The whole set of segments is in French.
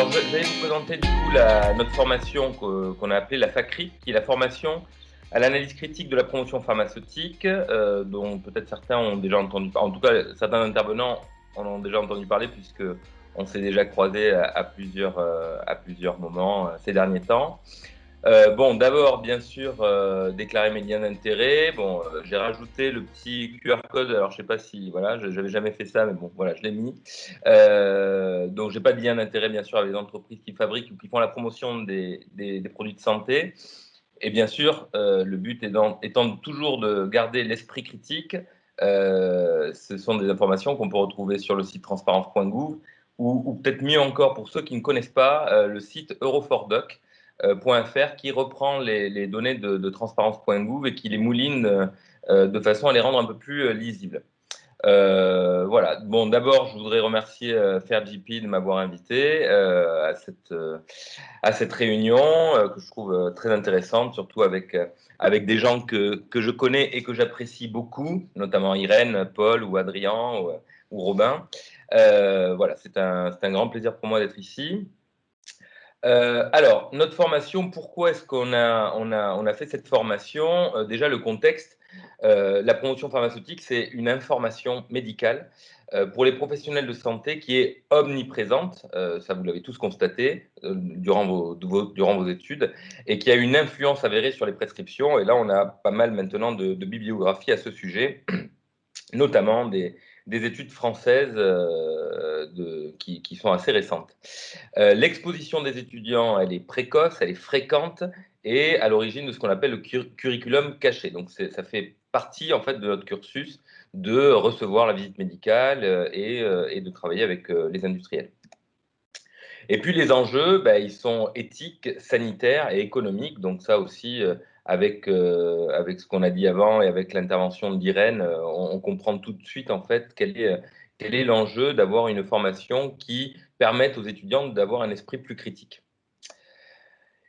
Alors, je vais vous présenter du coup notre formation qu'on a appelée la FACRI, qui est la formation à l'analyse critique de la promotion pharmaceutique, dont peut-être certains ont déjà entendu parler. En tout cas, certains intervenants en ont déjà entendu parler puisque on s'est déjà croisés à plusieurs moments ces derniers temps. Bon, d'abord, bien sûr, déclarer mes liens d'intérêt. Bon, j'ai rajouté le petit QR code. Alors, je sais pas si, voilà, j'avais jamais fait ça, mais bon, voilà, je l'ai mis. Donc, j'ai pas de lien d'intérêt, bien sûr, avec les entreprises qui fabriquent ou qui font la promotion des produits de santé. Et bien sûr, le but étant toujours de garder l'esprit critique. Ce sont des informations qu'on peut retrouver sur le site transparence.gouv ou peut-être mieux encore pour ceux qui ne connaissent pas, le site Eurofordoc. .fr qui reprend les données de transparence.gouv et qui les mouline de façon à les rendre un peu plus lisibles. Voilà. Bon, d'abord, je voudrais remercier FairJP de m'avoir invité à cette réunion que je trouve très intéressante, surtout avec des gens que je connais et que j'apprécie beaucoup, notamment Irène, Paul ou Adrien ou Robin. Voilà, c'est un grand plaisir pour moi d'être ici. Alors, notre formation, pourquoi est-ce qu'on a fait cette formation? Déjà, le contexte. La promotion pharmaceutique, c'est une information médicale pour les professionnels de santé qui est omniprésente, ça vous l'avez tous constaté durant vos études, et qui a une influence avérée sur les prescriptions. Et là, on a pas mal maintenant de bibliographie à ce sujet, notamment des études françaises qui sont assez récentes. L'exposition des étudiants, elle est précoce, elle est fréquente et à l'origine de ce qu'on appelle le curriculum caché. Donc, ça fait partie en fait de notre cursus de recevoir la visite médicale et de travailler avec les industriels. Et puis les enjeux, ils sont éthiques, sanitaires et économiques. Donc ça aussi, avec ce qu'on a dit avant et avec l'intervention d'Irène, on comprend tout de suite en fait quel est l'enjeu d'avoir une formation qui permette aux étudiants d'avoir un esprit plus critique.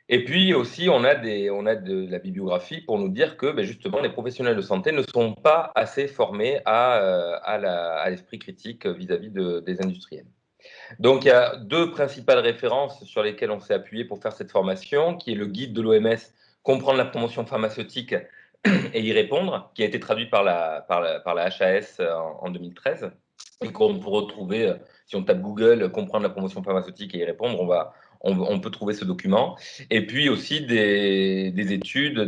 Et puis aussi, on a de la bibliographie pour nous dire que justement, les professionnels de santé ne sont pas assez formés à l'esprit critique vis-à-vis des industriels. Donc, il y a deux principales références sur lesquelles on s'est appuyé pour faire cette formation, qui est le guide de l'OMS, Comprendre la promotion pharmaceutique et y répondre, qui a été traduit par la HAS en 2013, et qu'on peut retrouver, si on tape Google, Comprendre la promotion pharmaceutique et y répondre, on peut trouver ce document. Et puis aussi des études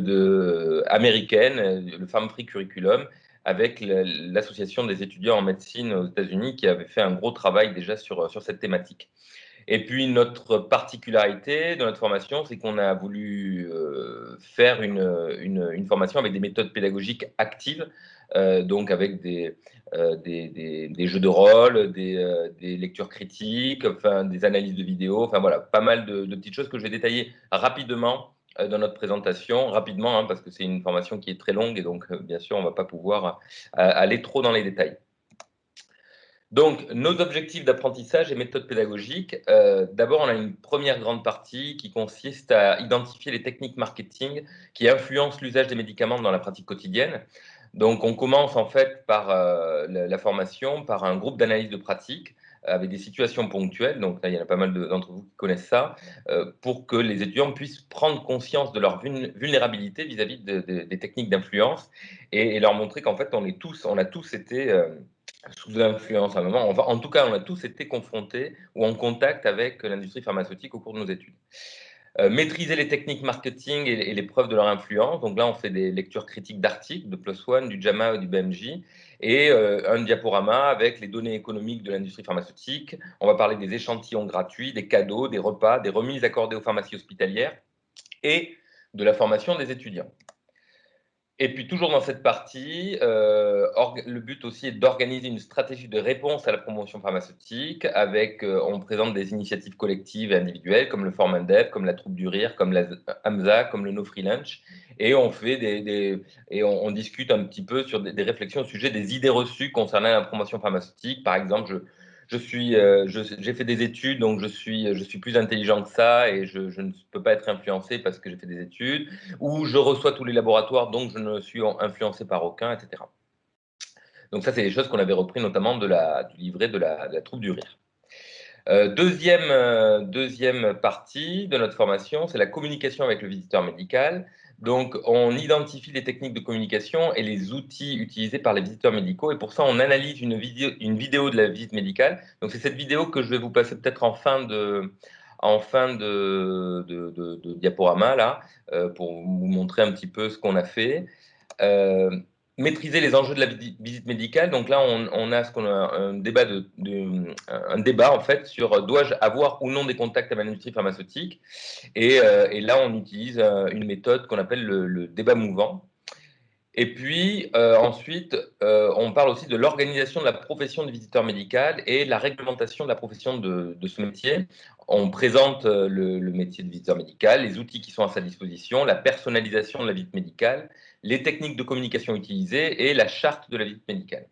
américaines, le Pharm Free Curriculum, avec l'association des étudiants en médecine aux États-Unis qui avait fait un gros travail déjà sur cette thématique. Et puis notre particularité de notre formation, c'est qu'on a voulu faire une formation avec des méthodes pédagogiques actives, donc avec des jeux de rôle, des lectures critiques, enfin, des analyses de vidéos, enfin voilà, pas mal de petites choses que je vais détailler rapidement dans notre présentation, rapidement, hein, parce que c'est une formation qui est très longue et donc bien sûr on ne va pas pouvoir aller trop dans les détails. Donc, nos objectifs d'apprentissage et méthodes pédagogiques. D'abord, on a une première grande partie qui consiste à identifier les techniques marketing qui influencent l'usage des médicaments dans la pratique quotidienne. Donc, on commence en fait par la formation, par un groupe d'analyse de pratique avec des situations ponctuelles. Donc, là, il y en a pas mal d'entre vous qui connaissent ça, pour que les étudiants puissent prendre conscience de leur vulnérabilité vis-à-vis des techniques d'influence et leur montrer qu'en fait, on a tous été sous influence à un moment. Enfin, en tout cas, on a tous été confrontés ou en contact avec l'industrie pharmaceutique au cours de nos études. Maîtriser les techniques marketing et les preuves de leur influence. Donc là, on fait des lectures critiques d'articles de PLOS ONE, du JAMA ou du BMJ, et un diaporama avec les données économiques de l'industrie pharmaceutique. On va parler des échantillons gratuits, des cadeaux, des repas, des remises accordées aux pharmacies hospitalières et de la formation des étudiants. Et puis toujours dans cette partie, le but aussi est d'organiser une stratégie de réponse à la promotion pharmaceutique avec, on présente des initiatives collectives et individuelles comme le Forum Indep, comme la Troupe du Rire, comme la AMSA, comme le No Free Lunch, et on fait on discute un petit peu sur des réflexions au sujet des idées reçues concernant la promotion pharmaceutique. Par exemple, j'ai fait des études, donc je suis plus intelligent que ça et je ne peux pas être influencé parce que j'ai fait des études, ou je reçois tous les laboratoires, donc je ne suis influencé par aucun, etc. Donc ça, c'est des choses qu'on avait repris notamment du livret de la Troupe du Rire. Deuxième partie de notre formation, c'est la communication avec le visiteur médical. Donc, on identifie les techniques de communication et les outils utilisés par les visiteurs médicaux. Et pour ça, on analyse une vidéo de la visite médicale. Donc, c'est cette vidéo que je vais vous passer peut-être en fin de diaporama, là, pour vous montrer un petit peu ce qu'on a fait. Euh, Maîtriser les enjeux de la visite médicale. Donc là, on a un débat en fait sur dois-je avoir ou non des contacts avec l'industrie pharmaceutique. Et là, on utilise une méthode qu'on appelle le débat mouvant. Et puis ensuite, on parle aussi de l'organisation de la profession de visiteur médical et la réglementation de la profession de ce métier. On présente le métier de visiteur médical, les outils qui sont à sa disposition, la personnalisation de la visite médicale, les techniques de communication utilisées et la charte de la visite médicale.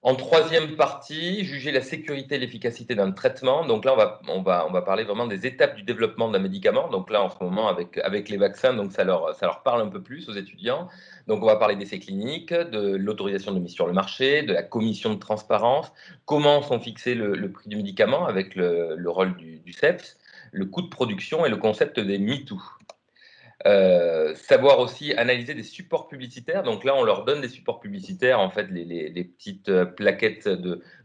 En troisième partie, juger la sécurité et l'efficacité d'un traitement. Donc là, on va parler vraiment des étapes du développement d'un médicament. Donc là, en ce moment, avec les vaccins, donc ça leur parle un peu plus aux étudiants. Donc on va parler d'essais cliniques, de l'autorisation de mise sur le marché, de la commission de transparence, comment sont fixés le prix du médicament avec le rôle du CEPS, le coût de production et le concept des MeToo. Savoir aussi analyser des supports publicitaires. Donc là, on leur donne des supports publicitaires, en fait, les petites plaquettes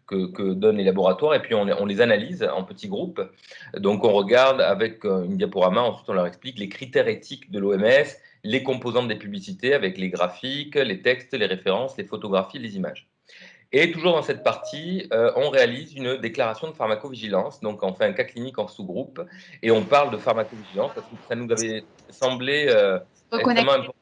que donnent les laboratoires, et puis on les analyse en petits groupes. Donc on regarde avec une diaporama, ensuite on leur explique les critères éthiques de l'OMS, les composantes des publicités avec les graphiques, les textes, les références, les photographies, les images. Et toujours dans cette partie, on réalise une déclaration de pharmacovigilance. Donc, on fait un cas clinique en sous-groupe et on parle de pharmacovigilance parce que ça nous avait semblé extrêmement Reconnecter. important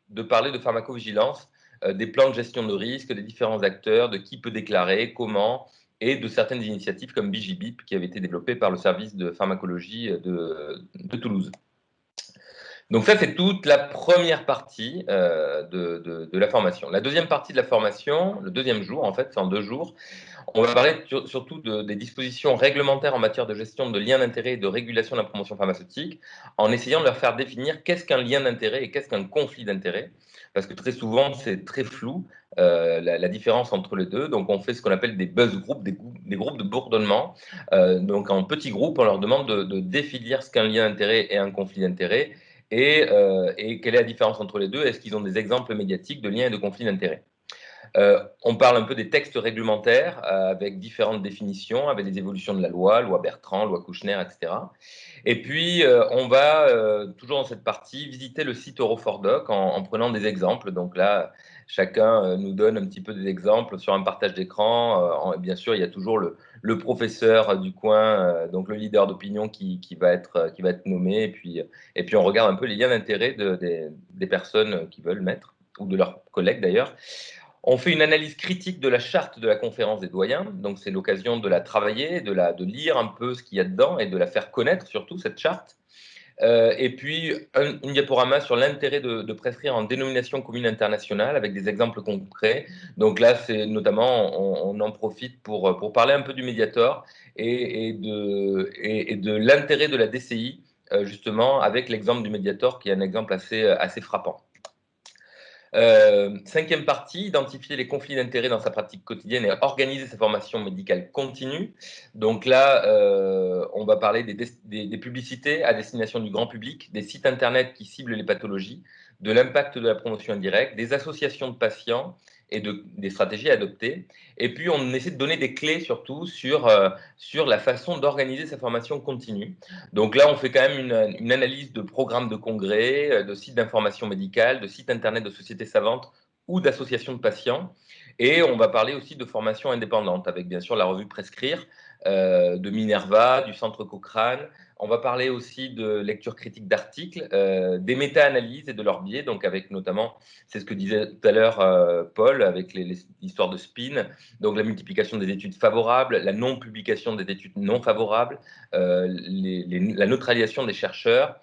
de parler de pharmacovigilance, des plans de gestion de risque, des différents acteurs, de qui peut déclarer, comment, et de certaines initiatives comme BIGIBIP qui avait été développée par le service de pharmacologie de Toulouse. Donc ça, c'est toute la première partie de la formation. La deuxième partie de la formation, le deuxième jour, en fait, c'est en 2 jours, on va parler surtout des dispositions réglementaires en matière de gestion de liens d'intérêt et de régulation de la promotion pharmaceutique, en essayant de leur faire définir qu'est-ce qu'un lien d'intérêt et qu'est-ce qu'un conflit d'intérêt, parce que très souvent, c'est très flou, la différence entre les deux. Donc, on fait ce qu'on appelle des buzz groups, des groupes de bourdonnement. Donc, en petits groupes, on leur demande de définir ce qu'un lien d'intérêt et un conflit d'intérêt, et quelle est la différence entre les deux. Est-ce qu'ils ont des exemples médiatiques de liens et de conflits d'intérêts? On parle un peu des textes réglementaires avec différentes définitions, avec des évolutions de la loi Bertrand, loi Kouchner, etc. Et puis, on va, toujours dans cette partie, visiter le site Eurofordoc en prenant des exemples. Donc là, chacun nous donne un petit peu des exemples sur un partage d'écran. Bien sûr, il y a toujours le professeur du coin, donc le leader d'opinion qui va être nommé. Et puis, on regarde un peu les liens d'intérêt des personnes qui veulent mettre, ou de leurs collègues d'ailleurs. On fait une analyse critique de la charte de la conférence des doyens, donc c'est l'occasion de la travailler, de lire un peu ce qu'il y a dedans et de la faire connaître surtout, cette charte. Et puis une diaporama sur l'intérêt de prescrire en dénomination commune internationale avec des exemples concrets. Donc là, c'est notamment, on en profite pour parler un peu du Mediator et de l'intérêt de la DCI, justement, avec l'exemple du Mediator qui est un exemple assez frappant. Cinquième partie, identifier les conflits d'intérêts dans sa pratique quotidienne et organiser sa formation médicale continue. Donc là, on va parler des publicités à destination du grand public, des sites internet qui ciblent les pathologies, de l'impact de la promotion indirecte, des associations de patients et des stratégies à adopter. Et puis, on essaie de donner des clés surtout sur la façon d'organiser sa formation continue. Donc là, on fait quand même une analyse de programmes de congrès, de sites d'information médicale, de sites internet de sociétés savantes ou d'associations de patients. Et on va parler aussi de formation indépendante, avec bien sûr la revue Prescrire, de Minerva, du Centre Cochrane. On va parler aussi de lecture critique d'articles, des méta-analyses et de leurs biais, donc avec notamment, c'est ce que disait tout à l'heure Paul, avec les histoires de spin, donc la multiplication des études favorables, la non-publication des études non favorables, la neutralisation des chercheurs,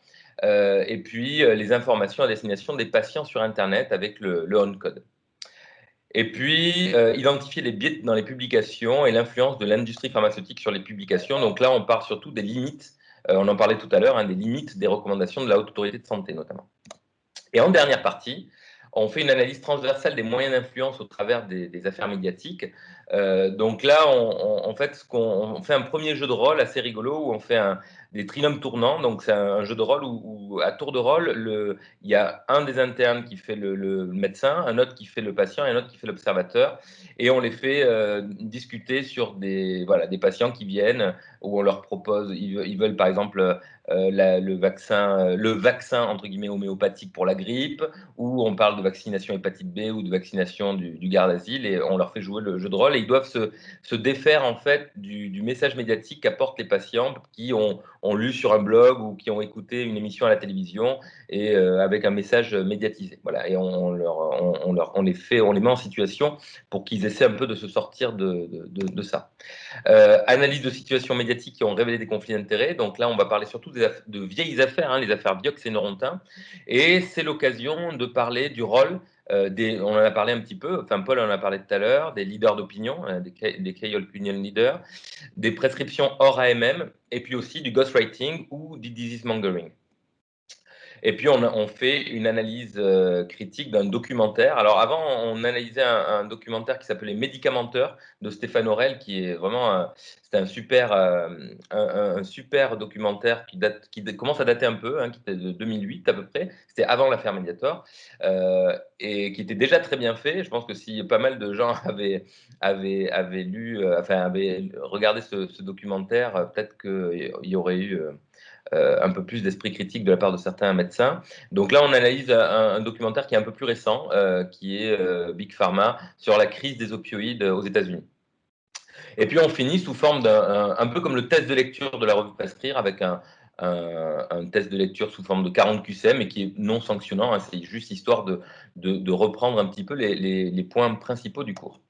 et puis les informations à destination des patients sur Internet avec le on-code. Et puis, identifier les biais dans les publications et l'influence de l'industrie pharmaceutique sur les publications. Donc là, on parle surtout des limites, on en parlait tout à l'heure, des limites des recommandations de la Haute Autorité de Santé notamment. Et en dernière partie, on fait une analyse transversale des moyens d'influence au travers des affaires médiatiques. Donc là, en fait, on fait un premier jeu de rôle assez rigolo où on fait des trinômes tournants. Donc c'est un jeu de rôle où à tour de rôle, il y a un des internes qui fait le médecin, un autre qui fait le patient et un autre qui fait l'observateur. Et on les fait discuter sur des patients qui viennent, où on leur propose, ils veulent par exemple le vaccin entre guillemets homéopathique pour la grippe, ou on parle de vaccination hépatite B ou de vaccination du garde d'asile, et on leur fait jouer le jeu de rôle, et ils doivent se défaire en fait du message médiatique qu'apportent les patients qui ont lu sur un blog ou qui ont écouté une émission à la télévision et avec un message médiatisé. Voilà, et on les met en situation pour qu'ils essaient un peu de se sortir de ça. Analyse de situations médiatiques qui ont révélé des conflits d'intérêts. Donc là, on va parler surtout de vieilles affaires, hein, les affaires Vioxx et Norentin. Et c'est l'occasion de parler du rôle on en a parlé un petit peu, enfin Paul en a parlé tout à l'heure, des leaders d'opinion, des key opinion leaders, des prescriptions hors AMM, et puis aussi du ghostwriting ou du disease mongering. Et puis, on fait une analyse critique d'un documentaire. Alors, avant, on analysait un documentaire qui s'appelait Médicamenteur de Stéphane Aurel, qui est vraiment c'était un super documentaire qui commence à dater un peu, hein, qui était de 2008 à peu près. C'était avant l'affaire Mediator, et qui était déjà très bien fait. Je pense que si pas mal de gens avaient lu, enfin, avaient regardé ce documentaire, peut-être qu'il y aurait eu un peu plus d'esprit critique de la part de certains médecins. Donc là, on analyse un documentaire qui est un peu plus récent, qui est Big Pharma, sur la crise des opioïdes aux États-Unis. Et puis on finit sous forme un peu comme le test de lecture de la revue Prescrire, avec un test de lecture sous forme de 40 QCM, et qui est non sanctionnant, hein, c'est juste histoire de reprendre un petit peu les points principaux du cours.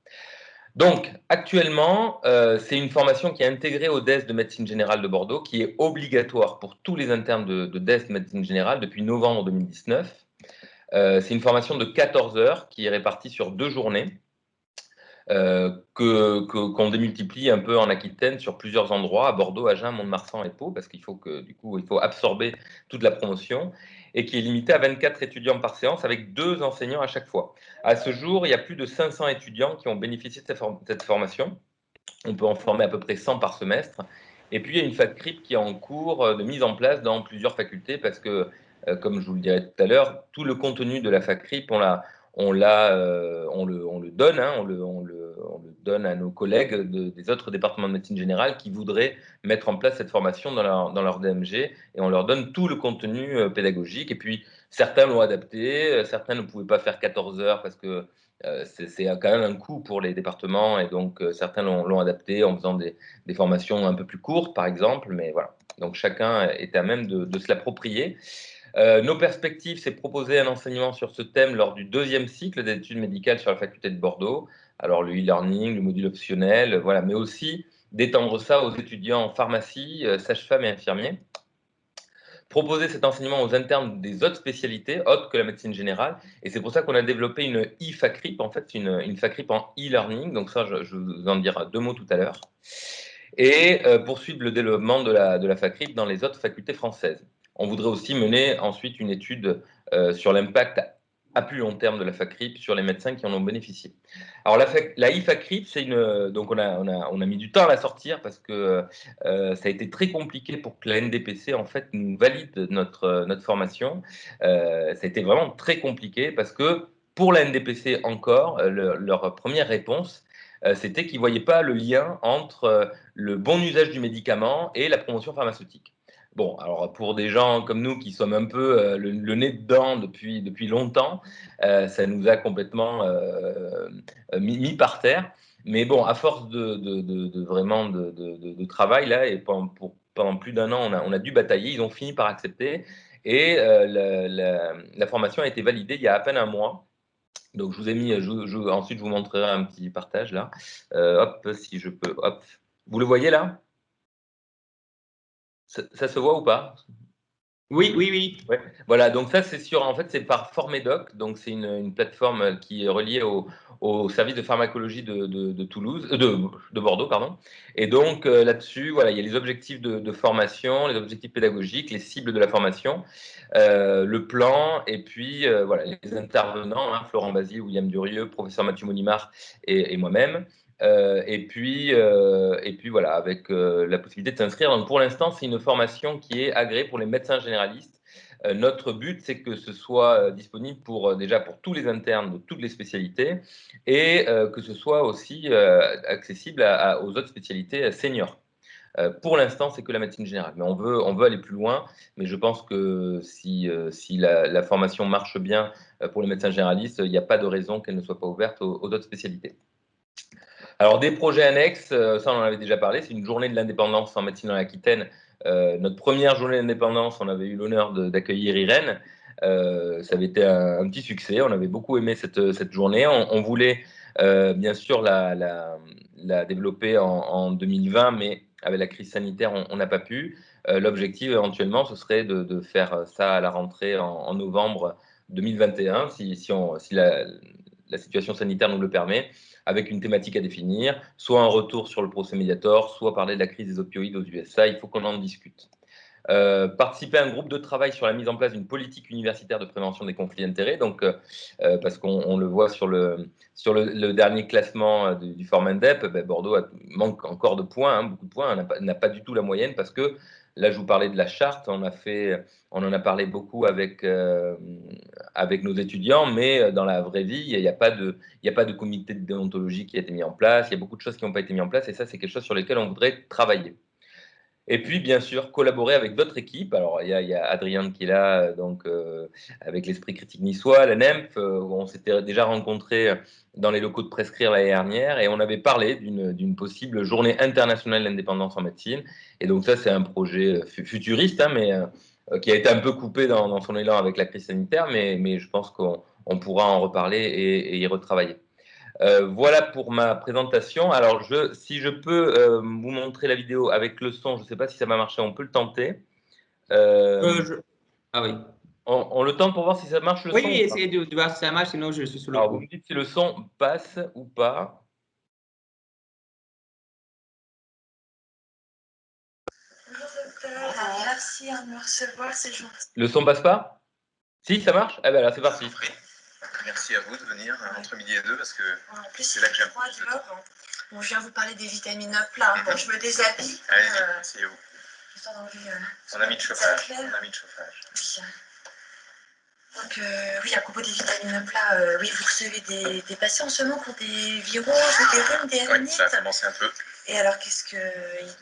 Donc, actuellement, c'est une formation qui est intégrée au DES de médecine générale de Bordeaux, qui est obligatoire pour tous les internes de DES de médecine générale depuis novembre 2019. C'est une formation de 14 heures qui est répartie sur 2 journées, qu'on démultiplie un peu en Aquitaine sur plusieurs endroits, à Bordeaux, Agen, Mont-de-Marsan et Pau, parce qu'il faut il faut absorber toute la promotion, et qui est limitée à 24 étudiants par séance avec 2 enseignants à chaque fois. À ce jour, il y a plus de 500 étudiants qui ont bénéficié de cette formation. On peut en former à peu près 100 par semestre. Et puis, il y a une FACRIP qui est en cours de mise en place dans plusieurs facultés, parce que, comme je vous le dirai tout à l'heure, tout le contenu de la FACRIP, on le donne, hein, on le donne à nos collègues des autres départements de médecine générale qui voudraient mettre en place cette formation dans leur DMG, et on leur donne tout le contenu pédagogique. Et puis, certains l'ont adapté, certains ne pouvaient pas faire 14 heures parce que c'est quand même un coût pour les départements, et donc certains l'ont adapté en faisant des formations un peu plus courtes, par exemple, mais voilà. Donc chacun est à même de se l'approprier. Nos perspectives, c'est proposer un enseignement sur ce thème lors du 2e cycle d'études médicales sur la faculté de Bordeaux. Alors le e-learning, le module optionnel, voilà, mais aussi d'étendre ça aux étudiants en pharmacie, sages-femmes et infirmiers. Proposer cet enseignement aux internes des autres spécialités, autres que la médecine générale. Et c'est pour ça qu'on a développé une e-FACRIP, en fait, une FACRIP en e-learning. Donc ça, je vais vous en dire 2 mots tout à l'heure. Et poursuivre le développement de la FACRIP dans les autres facultés françaises. On voudrait aussi mener ensuite une étude sur l'impact à plus long terme de la FACRIP sur les médecins qui en ont bénéficié. Alors la e-FACRIP, donc on a mis du temps à la sortir, parce que ça a été très compliqué pour que la NDPC en fait nous valide notre formation. Ça a été vraiment très compliqué, parce que pour la NDPC encore, leur première réponse, c'était qu'ils ne voyaient pas le lien entre le bon usage du médicament et la promotion pharmaceutique. Bon, alors pour des gens comme nous qui sommes un peu le nez dedans depuis longtemps, ça nous a complètement mis par terre. Mais bon, à force vraiment de travail, là, et pendant plus d'1 an, on a dû batailler. Ils ont fini par accepter, et la formation a été validée il y a à peine 1 mois. Donc, je vous ai mis, ensuite, je vous montrerai un petit partage là. Hop, si je peux, hop. Vous le voyez là? Ça se voit ou pas? Oui, oui, oui. Ouais. Voilà, donc ça, en fait, c'est par Formedoc, donc c'est une plateforme qui est reliée au service de pharmacologie de Toulouse, de Bordeaux, pardon. Et donc là-dessus, voilà, il y a les objectifs de formation, les objectifs pédagogiques, les cibles de la formation, le plan, et puis voilà, les intervenants, hein, Florent Basile, William Durieux, professeur Mathieu Monimard et moi-même. Et puis voilà, avec la possibilité de s'inscrire. Donc pour l'instant, c'est une formation qui est agréée pour les médecins généralistes. Notre but, c'est que ce soit disponible déjà pour tous les internes de toutes les spécialités et que ce soit aussi accessible aux autres spécialités seniors. Pour l'instant, c'est que la médecine générale, mais on veut aller plus loin. Mais je pense que si la formation marche bien pour les médecins généralistes, il n'y a pas de raison qu'elle ne soit pas ouverte aux autres spécialités. Alors, des projets annexes, ça on en avait déjà parlé, c'est une journée de l'indépendance en médecine dans l'Aquitaine. Notre première journée d'indépendance, on avait eu l'honneur d'accueillir Irène. Ça avait été un petit succès, on avait beaucoup aimé cette journée. On voulait bien sûr la développer en 2020, mais avec la crise sanitaire, on n'a pas pu. L'objectif éventuellement, ce serait de faire ça à la rentrée en novembre 2021, si la situation sanitaire nous le permet, avec une thématique à définir, soit un retour sur le procès Mediator, soit parler de la crise des opioïdes aux USA. Il faut qu'on en discute. Participer à un groupe de travail sur la mise en place d'une politique universitaire de prévention des conflits d'intérêts. Donc, parce qu'on le voit sur le dernier classement du Formandep, Bordeaux manque encore de points, beaucoup de points, n'a pas du tout la moyenne parce que là, je vous parlais de la charte, on en a parlé beaucoup avec nos étudiants, mais dans la vraie vie, il n'y a pas de comité de déontologie qui a été mis en place, il y a beaucoup de choses qui n'ont pas été mises en place et ça, c'est quelque chose sur lequel on voudrait travailler. Et puis, bien sûr, collaborer avec d'autres équipes. Alors, il y a Adrien qui est là, donc, avec l'Esprit Critique Niçois, la NEMF. On s'était déjà rencontrés dans les locaux de Prescrire l'année dernière et on avait parlé d'une possible journée internationale d'indépendance en médecine. Et donc, ça, c'est un projet futuriste, mais qui a été un peu coupé dans son élan avec la crise sanitaire. Mais je pense qu'on pourra en reparler et y retravailler. Voilà pour ma présentation. Alors, si je peux vous montrer la vidéo avec le son, je ne sais pas si ça va marcher, on peut le tenter. Ah oui. On le tente pour voir si ça marche le Oui, son oui, ou pas. essayez de voir si ça marche, sinon je suis sur le Alors, vous me coup. dites si le son passe ou pas. Bonjour docteur, merci de me recevoir, c'est gentil. Le son passe pas? Si, ça marche? Eh bien là, c'est parti. Merci à vous de venir entre midi et deux parce que En plus, c'est là que j'aime. Bon, je viens vous parler des vitamines up là. Bon, je me déshabille. Allez, c'est où Histoire d'enlever, On a mis de chauffage. ça claire. On a mis de chauffage. Oui. Donc, oui, à propos des vitamines up là, oui, vous recevez des patients en ce moment pour des viroses, des rhumes, des Oui, rhinites. ça a commencé un peu. Et alors, qu'est-ce qu'ils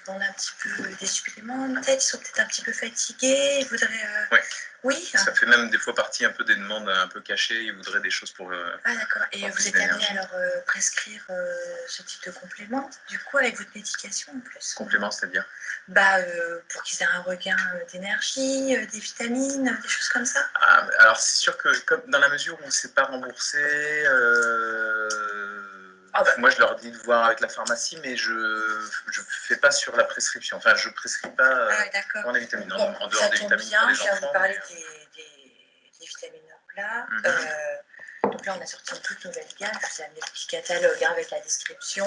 demandent un petit peu des suppléments peut-être? Ils sont peut-être un petit peu fatigués. Ils voudraient. Oui. Oui. Ça fait même des fois partie un peu des demandes un peu cachées. Ils voudraient des choses pour. Ah d'accord. Et vous êtes amené à leur prescrire ce type de complément, du coup, avec votre médication en plus? Complément, c'est-à-dire pour qu'ils aient un regain d'énergie, des vitamines, des choses comme ça. Alors, c'est sûr que comme dans la mesure où c'est pas remboursé, moi je leur dis de voir avec la pharmacie, mais je fais pas sur la prescription. Enfin, je prescris pas pour les vitamines. Bon, en dehors des vitamines bien, pour les je viens enfants. vous parler des vitamines là. Donc là, on a sorti une toute nouvelle gamme. Je vous ai amené le petit catalogue avec la description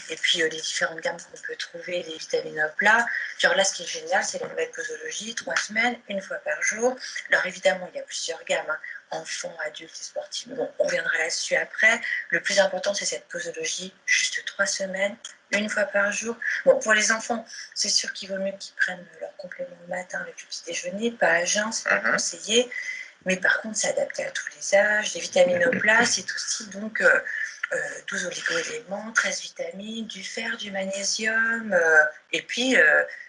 et puis les différentes gammes qu'on peut trouver, les vitamines là. Genre là, ce qui est génial, c'est la nouvelle posologie, 3 semaines, une fois par jour. Alors évidemment, il y a plusieurs gammes, enfants, adultes et sportifs. Bon, on reviendra là-dessus après. Le plus important, c'est cette posologie, juste 3 semaines, une fois par jour. Bon, pour les enfants, c'est sûr qu'il vaut mieux qu'ils prennent leur complément le matin avec le petit déjeuner, pas à jeun, c'est pas conseillé. Mais par contre, c'est adapté à tous les âges. Les vitamines au plat, c'est aussi donc 12 oligo-éléments, 13 vitamines, du fer, du magnésium, et puis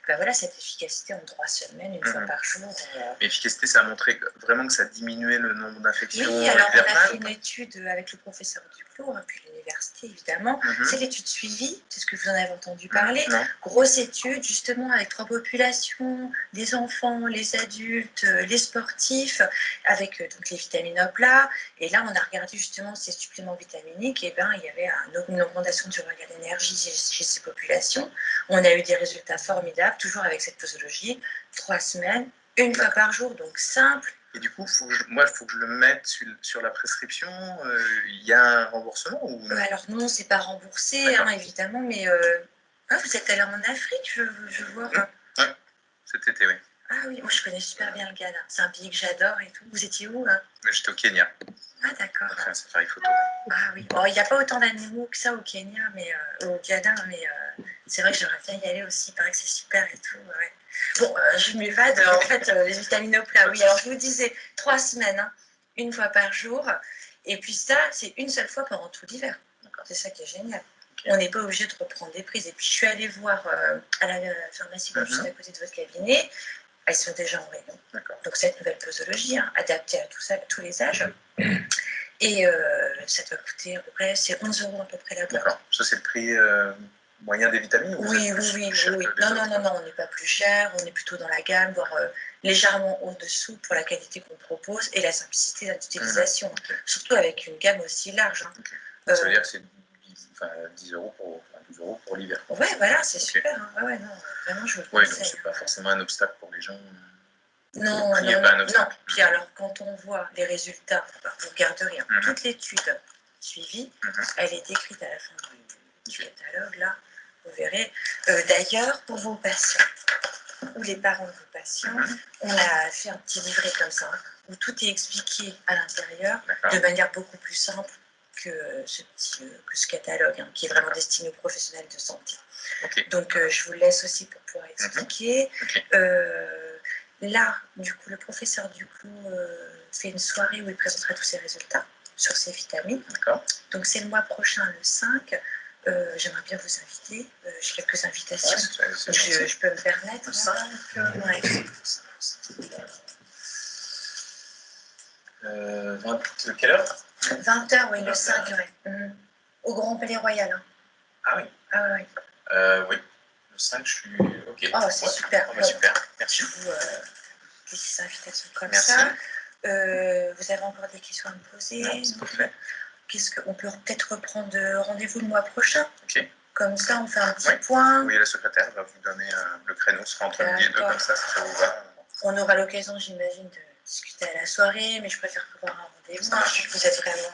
voilà, cette efficacité en 3 semaines, une fois par jour. L'efficacité, ça a montré vraiment que ça diminuait le nombre d'infections. Oui, alors on a fait une étude avec le professeur Duclos, puis l'université évidemment. C'est l'étude suivie, c'est ce que vous en avez entendu parler. Grosse étude, justement, avec 3 populations, des enfants, les adultes, les sportifs, avec donc les vitamines au plat. Et là, on a regardé justement ces suppléments vitaminiques, et il y avait une augmentation du regain d'énergie chez ces populations. On a eu des résultats formidables, toujours avec cette posologie, 3 semaines, une fois par jour, donc simple. Et du coup, il faut que je le mette sur la prescription. Il y a un remboursement ou non? Alors non, c'est pas remboursé, évidemment, mais vous êtes allé en Afrique, je vois. Oui, cet été, oui. Ah oui, moi je connais super bien le Ghana. C'est un pays que j'adore et tout. Vous étiez où hein? J'étais au Kenya. Ah d'accord. On a fait un safari photo. Ah oui. Bon, il n'y a pas autant d'animaux que ça au Kenya, mais au Ghana, mais c'est vrai que j'aimerais bien y aller aussi. Il paraît que c'est super et tout. Ouais. Bon, je m'évade. En fait, les vitaminoplats, oui. Alors je vous disais 3 semaines, hein, une fois par jour. Et puis ça, c'est une seule fois pendant tout l'hiver. C'est ça qui est génial. On n'est pas obligé de reprendre des prises. Et puis je suis allée voir à la pharmacie juste à côté de votre cabinet. Elles sont déjà en rayon. Donc cette nouvelle posologie, hein, adaptée à tout ça, tous les âges. Et ça doit coûter à peu près, c'est 11 € à peu près la boîte. D'accord. Ça c'est le prix moyen des vitamines? Oui. Non, on n'est pas plus cher, on est plutôt dans la gamme, voire légèrement au-dessous pour la qualité qu'on propose et la simplicité d'utilisation. Surtout avec une gamme aussi large. Hein. Ça veut dire que c'est 10 € pour 12 € pour l'hiver. Ouais, voilà, c'est super. Hein. Ouais, non, vraiment, je vous le conseille. Oui, donc c'est pas forcément un obstacle pour les gens. Non. Puis alors, quand on voit les résultats, vous regarderez, hein, toute l'étude suivie, elle est décrite à la fin du catalogue, là, vous verrez. D'ailleurs, pour vos patients, ou les parents de vos patients, on a fait un petit livret comme ça, où tout est expliqué à l'intérieur, de manière beaucoup plus simple que ce catalogue, hein, qui est vraiment destiné aux professionnels de santé. Donc, je vous laisse aussi pour pouvoir expliquer. Là, du coup, le professeur fait une soirée où il présentera tous ses résultats sur ses vitamines. Donc, c'est le mois prochain, le 5. J'aimerais bien vous inviter. J'ai quelques invitations. Je peux me permettre. Le 5 quelle heure? 20 h, oui, le 5, ouais. Au Grand Palais Royal. Hein. Ah oui. Oui. Le 5, je suis... OK. Oh, c'est super. Super. Merci. Je vous ces invitations comme ça. Vous avez encore des questions à me poser? Non, c'est parfait. On peut peut-être reprendre rendez-vous le mois prochain. Comme ça, on fait un petit Oui. point. Oui, la secrétaire va vous donner le créneau, ce sera entre midi et 2, comme ça, si ça vous va. On aura l'occasion, j'imagine, de discuter à la soirée, mais je préfère pouvoir un rendez-vous. Je sais que vous êtes vraiment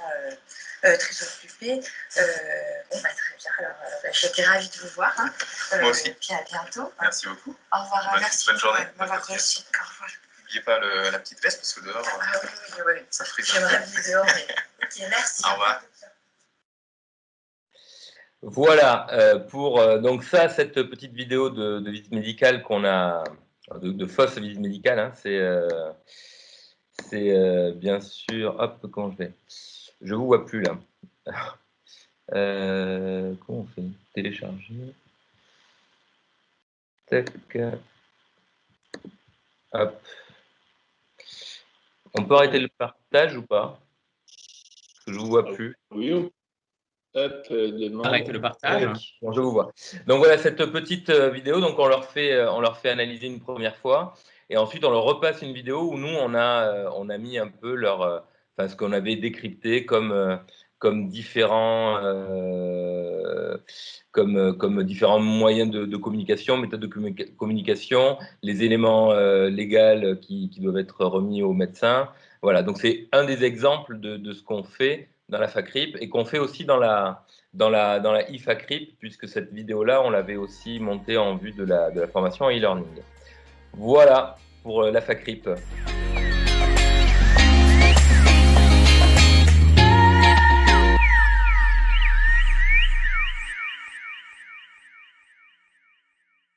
très occupés. Bon, bah, très bien. Alors, j'étais ravie de vous voir. Hein. Moi aussi. Puis à bientôt. Merci beaucoup. Au revoir. Merci. Bonne journée. Au revoir aussi. Au revoir. N'oubliez pas la petite veste, parce que dehors, oui. ça frise. J'aimerais bien dehors, mais... OK, merci. Au revoir. Voilà, pour donc ça, cette petite vidéo de visite médicale qu'on a, de fausse visite médicale, hein, c'est bien sûr, hop, comment je vais? Je vous vois plus là. Comment on fait? Télécharger. Tac. Hop. On peut arrêter le partage ou pas? Parce que je vous vois plus. Oui. Hop, arrête le partage. Bon, je vous vois. Donc voilà cette petite vidéo. Donc on leur fait analyser une première fois, et ensuite on leur repasse une vidéo où nous on a mis un peu ce qu'on avait décrypté comme différents différents moyens de communication, méthodes de communication, les éléments légaux qui doivent être remis aux médecins. Voilà. Donc c'est un des exemples de ce qu'on fait dans la FACRIP et qu'on fait aussi dans la IFACRIP, puisque cette vidéo-là, on l'avait aussi montée en vue de la formation en e-learning. Voilà pour la FACRIP.